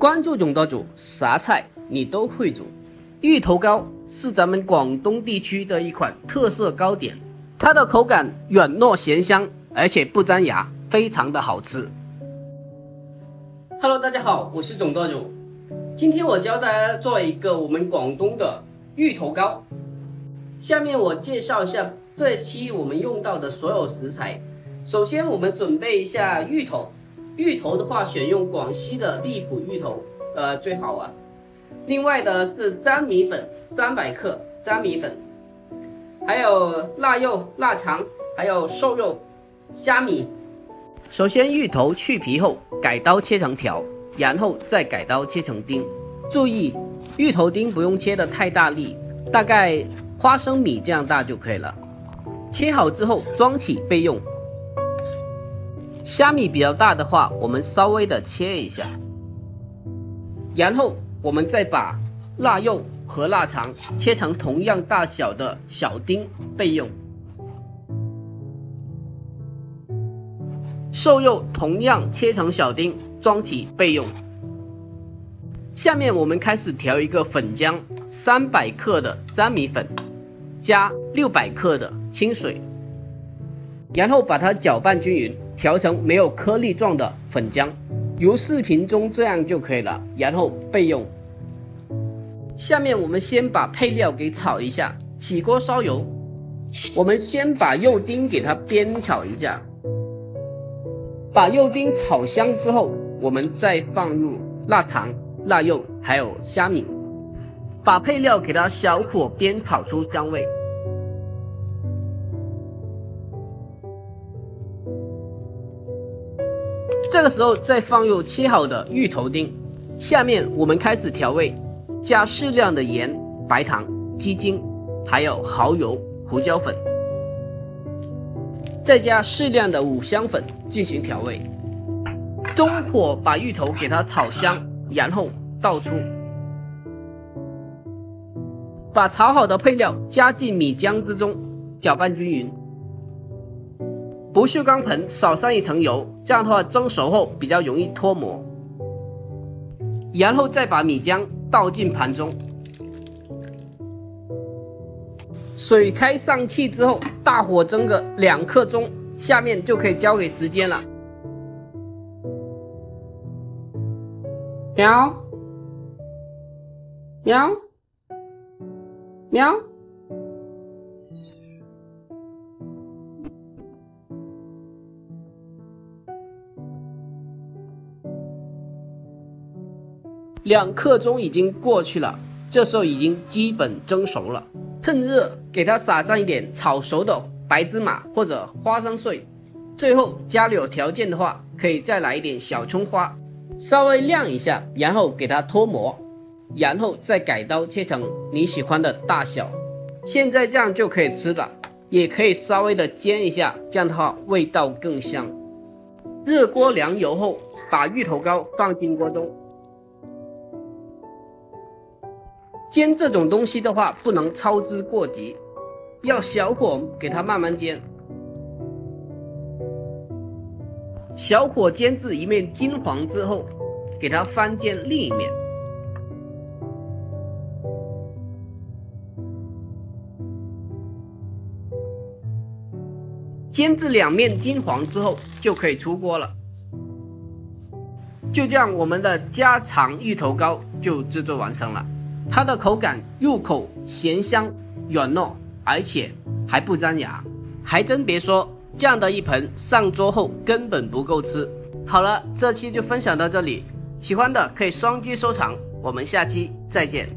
关注囧多煮，啥菜你都会煮。芋头糕是咱们广东地区的一款特色糕点，它的口感软糯咸香，而且不粘牙，非常的好吃。Hello， 大家好，我是囧多煮。今天我教大家做一个我们广东的芋头糕。下面我介绍一下这一期我们用到的所有食材。首先我们准备一下芋头，芋头的话选用广西的荔浦芋头，最好啊。另外的是粘米粉300克，粘米粉，还有腊肉、腊肠，还有瘦肉、虾米。首先芋头去皮后改刀切成条，然后再改刀切成丁。注意芋头丁不用切得太大粒，大概花生米这样大就可以了。切好之后装起备用。虾米比较大的话，我们稍微的切一下，然后我们再把腊肉和腊肠切成同样大小的小丁备用。瘦肉同样切成小丁装起备用。下面我们开始调一个粉浆，300克的粘米粉加600克的清水，然后把它搅拌均匀，调成没有颗粒状的粉浆，如视频中这样就可以了，然后备用。下面我们先把配料给炒一下，起锅烧油，我们先把肉丁给它煸炒一下，把肉丁炒香之后，我们再放入腊肠、腊肉还有虾米，把配料给它小火煸炒出香味。这个时候再放入切好的芋头丁，下面我们开始调味，加适量的盐、白糖、鸡精，还有蚝油、胡椒粉，再加适量的五香粉进行调味。中火把芋头给它炒香，然后倒出，把炒好的配料加进米浆之中，搅拌均匀。不锈钢盆少上一层油，这样的话蒸熟后比较容易脱模。然后再把米浆倒进盘中，水开上气之后，大火蒸个2刻钟，下面就可以交给时间了。喵喵喵。2刻钟已经过去了，这时候已经基本蒸熟了。趁热给它撒上一点炒熟的白芝麻或者花生碎，最后家里有条件的话，可以再来一点小葱花，稍微晾一下，然后给它脱模，然后再改刀切成你喜欢的大小。现在这样就可以吃了，也可以稍微的煎一下，这样的话味道更香。热锅凉油后，把芋头糕放进锅中。煎这种东西的话，不能操之过急，要小火给它慢慢煎。小火煎至一面金黄之后，给它翻煎另一面。煎至2面金黄之后，就可以出锅了。就这样，我们的家常芋头糕就制作完成了。它的口感入口咸香软糯，而且还不粘牙，还真别说，这样的一盆上桌后根本不够吃。好了，这期就分享到这里，喜欢的可以双击收藏，我们下期再见。